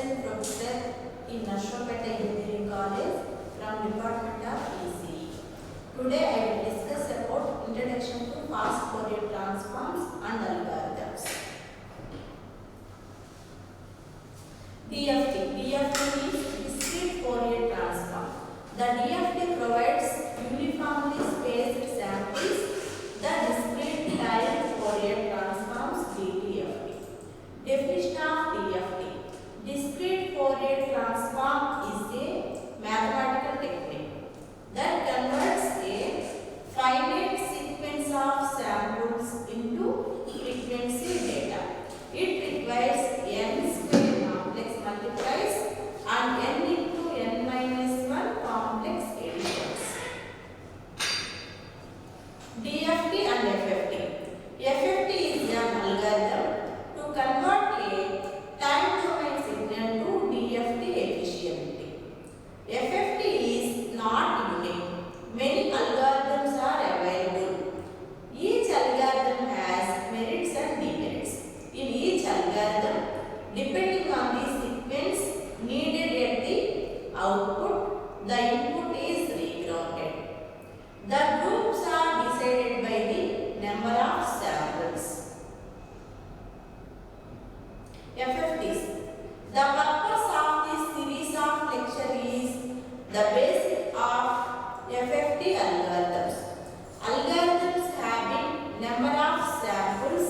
Assistant Professor in Ashwapeta Engineering College from Department of ECE. Today I will discuss about Introduction to Fast Fourier Transforms and Algorithms. DFT is Discrete Fourier Transform. The DFT provides uniformly spaced samples. The Discrete Time Fourier Transforms DFT. Definition of DFT. Discrete Fourier Transform is a mathematical technique that converts a finite sequence of samples into frequency data. It requires n square complex multiplies and n into n minus 1 complex additions. DFT and FFT. FFT is an algorithm to convert a time domain signal to DFT efficiently. FFT is not unique. Many algorithms are available. Each algorithm has merits and demerits. In each algorithm, depending on the sequence needed at the output, the input is regrounded. The groups are decided by the number of samples. FFTs. The purpose of this series of lecture is the basic of FFT algorithms. Algorithms having number of samples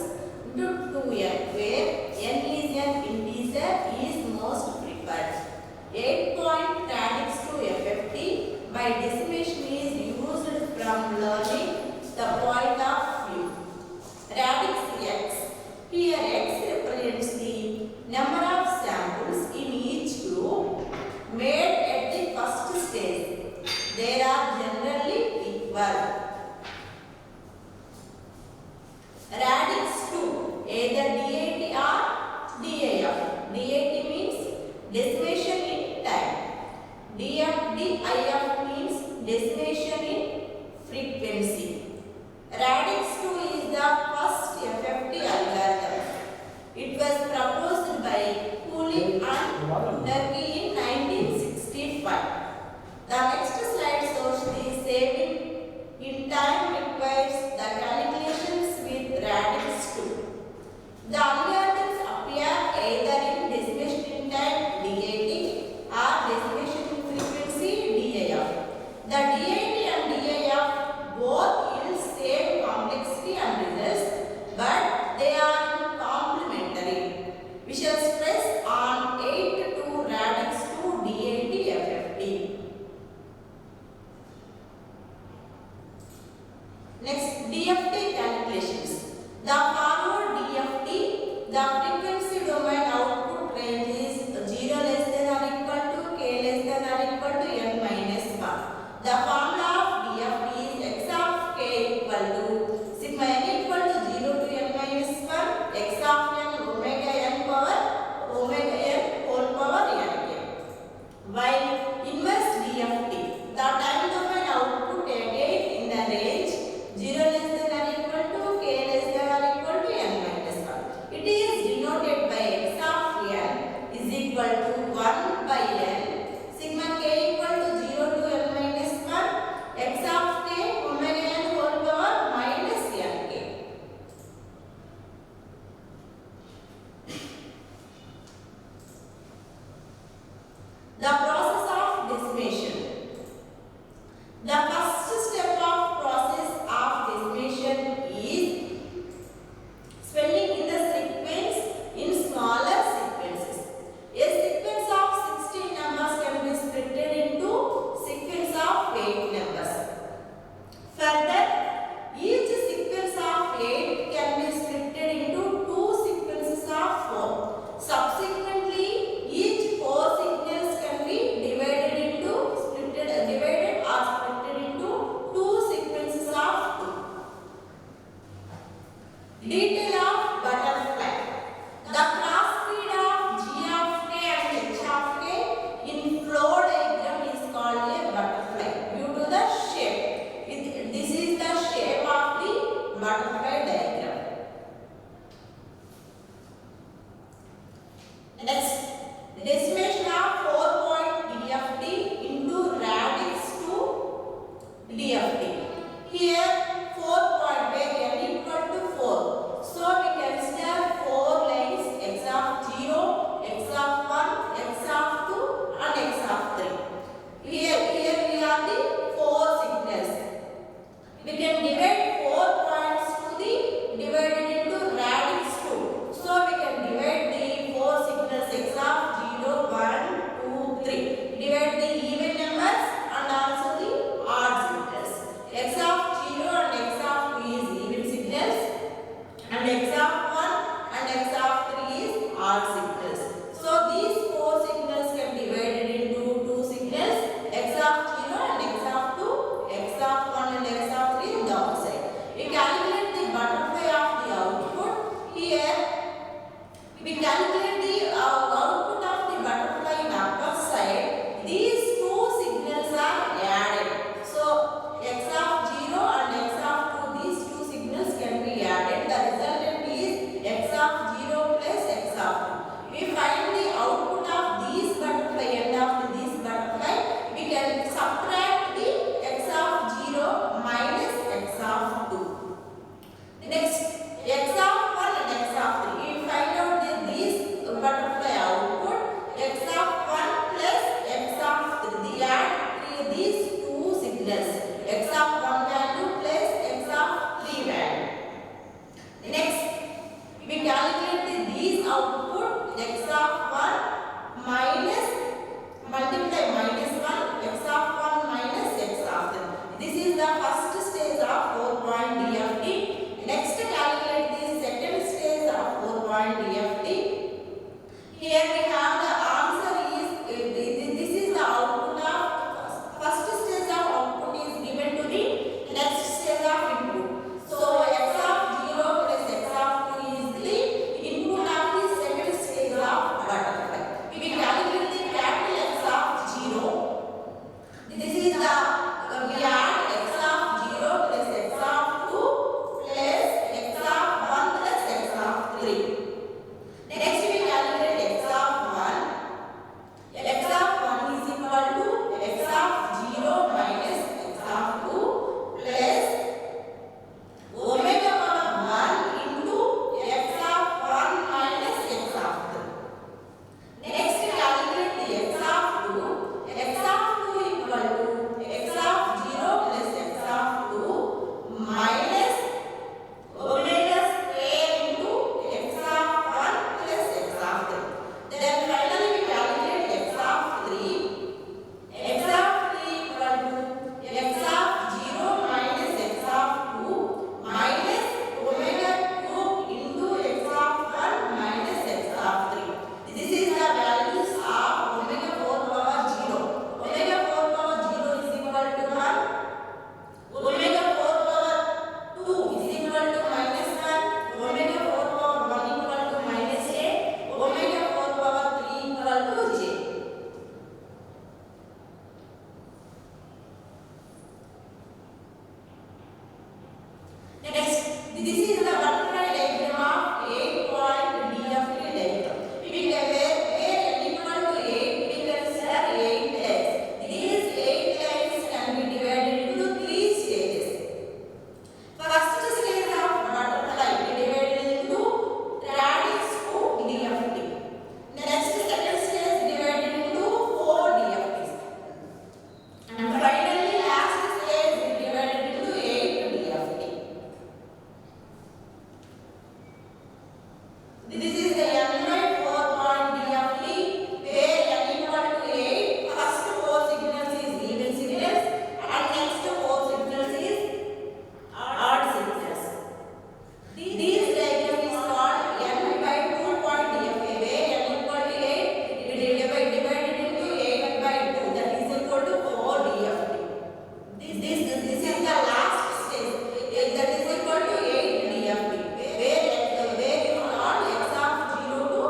into 2n, where n is an integer, is most preferred. 8-point radix to FFT by decimation is used from learning the point of view. Radix x. Here x represents the number of samples in each group made at the first stage. They are generally equal. Radix 2, either DAT or DIF. DAT means decimation in time. DIF means decimation in frequency. Radix 2 is the first FFT algorithm. It was proposed by Cooling and Turkey in 1965. The next slide shows the saving in time requires the calculations with radix 2. The algorithms appear either in decimation in time DAT or decimation in frequency DIF. The DAT and DIF both yield same complexity and results, but they are complementary. We shall stress on 8 to radix 2 DAT FFT. Next, DFT calculations. The forward DFT, the frequency domain output range is 0 less than or equal to k less than or equal to n minus 1. The formula of DFT is x of k equal to sigma n equal to 0 to n minus 1, x of n omega n power omega n whole power n k. While inverse DFT, the time domain output again in the range 0 less than or equal to k less than or equal to n minus 1. It is denoted by x of n is equal to 1 by n, sigma k equal to 0 to n minus 1, x of k omega n whole power minus n k. The process of decimation. The first step of process of decimation is swelling in the sequence in smaller sequences. A sequence of 16 numbers can be split into sequence of 8 numbers. Further, each sequence of 8 can be split into 2 sequences of 4. Subsequently, each 4 signals can be divided or split into 2 sequences of 2. Detail of butterfly. The cross speed of G of k and H of k in flow diagram is called a butterfly due to the shape. This is the shape of the butterfly diagram. Next, calculate the output of the butterfly in upper side. These two signals are added. So x of 0 and x of 2, these two signals can be added. The resultant is x of 0 plus x of 2. We find the output of these butterfly, end of this butterfly. We can subtract the x of 0 minus x of 2. The next, x of 1 and x of 3. We find out these butterfly output, x of 1 plus x of 3. They add these two signals, x of 1 value plus x of 3 value. Next, we calculate these output, x of 1 minus, multiply minus 1, x of 1 minus x of 3. This is the first stage of 4-point DFT. Next, calculate the second stage of 4-point DFT. Here we have the answer is, this is the output of, first stage of output is given to the next stage of input. So x of 0 plus x of 2 is the input of the second stage of butterfly. We calculate the capital X of 0. This is the, we add x of 0 plus x of 2 plus x of 1 plus x of 3. Next, we calculate x of 1. X of 1 is equal to x of 0 minus x of 2 plus omega power 1 into x of 1 minus x of 2. Next, calculate the x of 2. X of 2 equal to x of 0 plus x of 2 minus omega square into x of 1 plus x of 3. Then finally we calculate x of 3. X of 3 equal to x of 0 minus x of 2 minus omega cube into x of 1 minus x of 3. This is the values of omega 4 power 0. Omega 4 power 0 is equal to 1. Omega 4 power 2 is equal to minus 1. Omega 4 power 1 equal to minus a. Omega 4 power 3 equal to j. Next, this is the butterfly diagram of 8-point DFT diagram. We can where n equal to 8, we consider 8 lines. These 8 lines can be divided into 3 stages. First stage of butterfly we divided into radix to DFT. Next, second stage divided into 4 DFTs. And finally, last stage we divided into 8 DFT. This is the N/4-point DFT where n equal to 8. First 4 signals is even signals and next 4 signals is odd signals. This diagram is called N/2-point DFT where n equal to 8. We divide into 8 by 2, that is equal to 4 DFT. This is the last stage, that is equal to 8 DFT where is not x of 0 to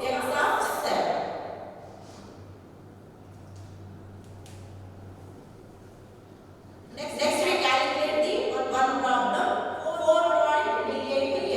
x of 7. Next we calculate the one problem, 4-point DFT.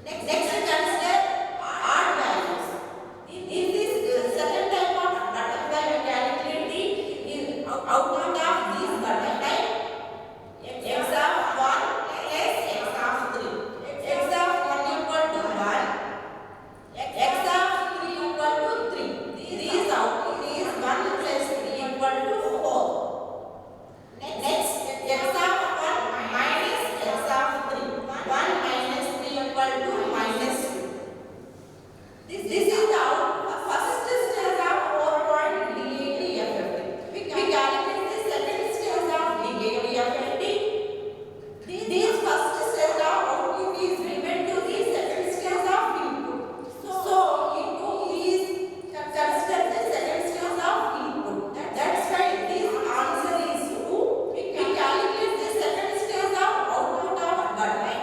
Next consider odd values. In this second type of butterfly, we calculate the output of these butterfly. X of 1 plus x of 3. X of 1 equal to 1. X of 3 equal to 3. These output is 1 plus 3 equal to 4. Next, x of 1 minus x of 3. 1 minus 3 equal to minus 2. This is the first stage of 4-point DFT FFT. We calculate the second stage of DFT FFT. This first stage of output is given to the second stage of input. So input is considered the second stage of input. That's why this answer is 2. We calculate the second stage of output of butterfly.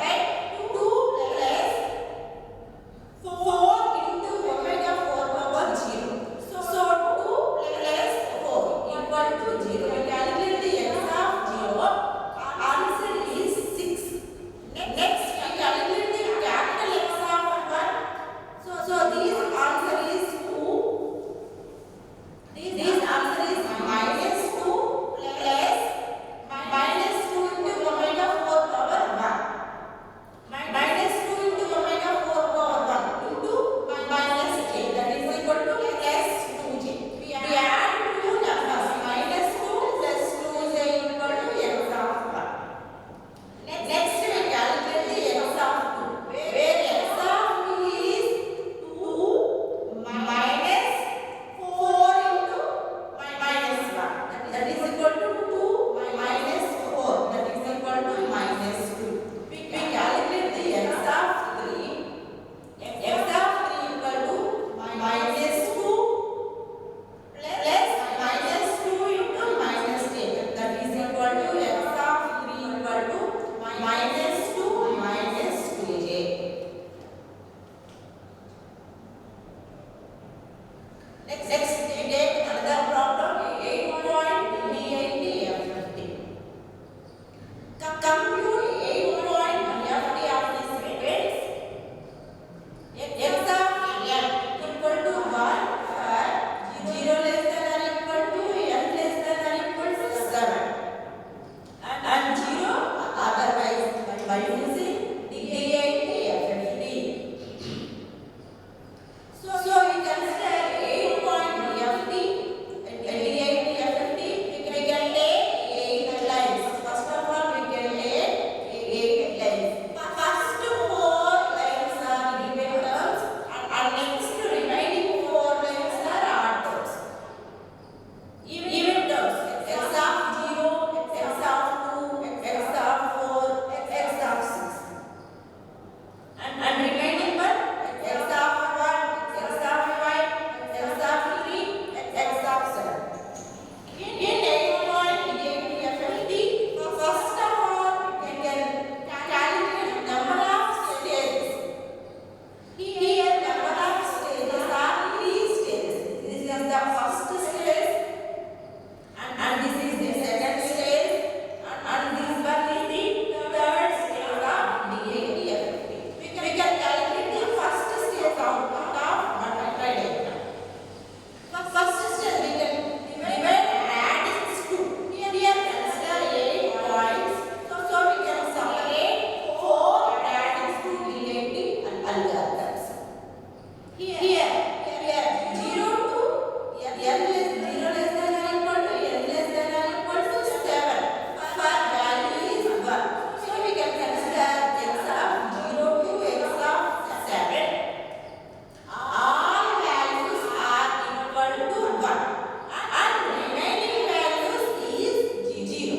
2 plus 4 into omega 4 power 0. So 2 plus 4 equal to 0. We calculate the x of 0. Answer is 6. Next, we calculate the capital X of 1. So this answer is 2. This answer is minus 2 plus minus 2 into omega 4 power 1. Minus 2 into omega 4 power 1 into minus j, that is equal to plus 2j. We add 2 numbers, minus 2 plus 2j equal to x of 1. Next, we calculate the x of 2, where x of 2 is 2 minus 4 into minus 1. That is equal to 2 minus 4. That is equal to minus 2. We calculate the x of 3. X of 3 equal to minus 2 plus minus 2 into minus 10. That is equal to x of 3 equal to minus 2 minus 2j. Next, we take another problem, 8-point DFT FFT. Compute 8-point DFT of the sequence. X of n equal to 1 for 0 less than or equal to n less than or equal to 7. And 0 otherwise by using DFT FFT. So we consider 8-point DFT and DFT FFT. We can take 8 lines. First of all, we can take 8 lines. First 4 lines are even terms, and next remaining 4 lines are odd terms. Even terms, x of 0, x of 2, x of 4, x of 6. And remaining one, x of 1, x of 5, x of 3, x of 7. In 8-point DFT FFT, first of all, we can calculate number of stages. Here, number of stages are 3 stages. This is the first stage, and this is the second stage, and this one is the third stage of DFT FFT. We can calculate the first stage output of butterfly diagram. First stage, we can divide and add is 2. Here consider 8 points. So we can separate 4 and add is to DFT and algorithms. Here 0 to n less 0 less than or equal to n less than or equal to 7. For value is 1. So we can consider x of 0 to x of 7. All values are equal to 1, and remaining values is 0.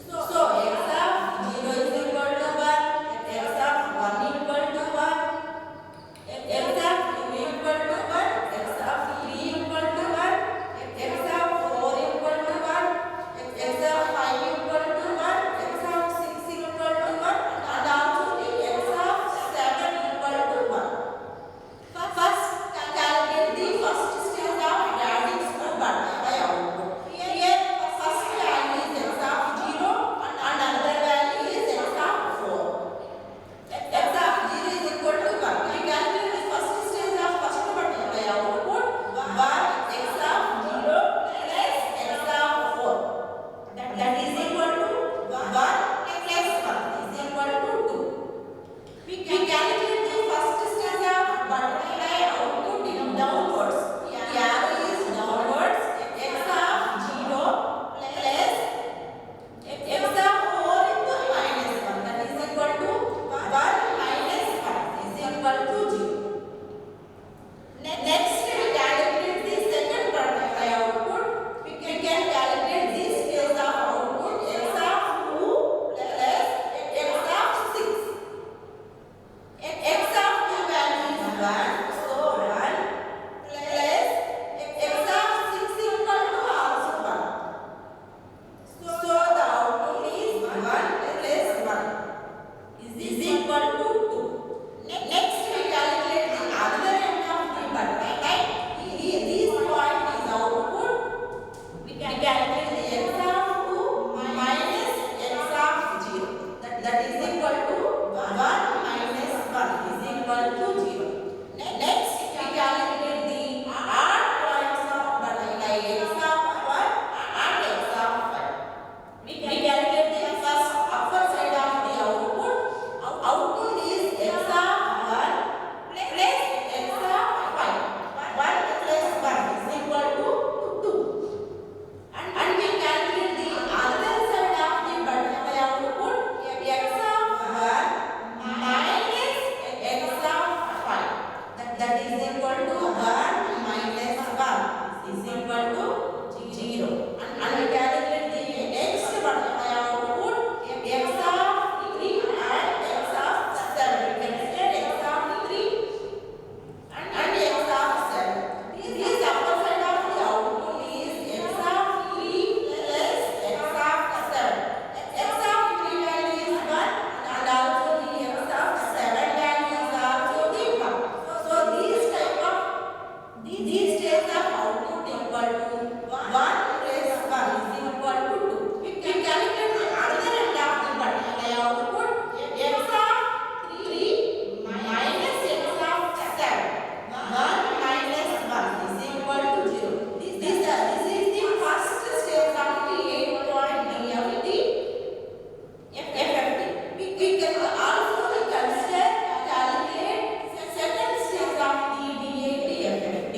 So x of 0 is equal to 1, x of 1 equal to 1, that is equal to 1 minus 1 is equal to 0. And we calculate the next butterfly output x of 3 and x of 7. We can get x of 3 and x of 7. This upper side of the output is x of 3 plus x of 7. X of 3 value is 1 and also the x of 7 value is also the 1. So these states of output equal to 1 plus 1 is equal to 2. We calculate the other end of the butterfly output x of 3 minus x of 7. 1 minus 1 is equal to 0. This is the first stage of the 8-point DFT FFT. We can also consider calculate second stage of the DFT FFT.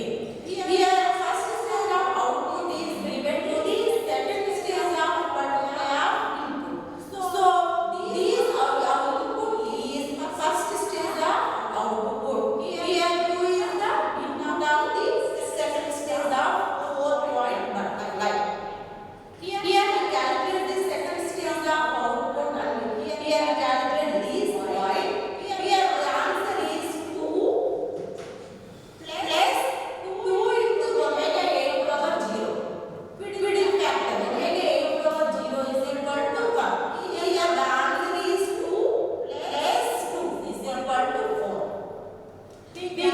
Here first stage of output is given to the second stage of butterfly of input. So these output is first stage of output. Here 2 is the input of the second stage of 4-point butterfly. Here we calculate the second stage of output and here we calculate this point. Here the answer is 2 plus 2 into omega 8 power 0. Fiddle factor omega 8 power 0 is equal to 1. Here the answer is 2 plus 2 is equal to 4. We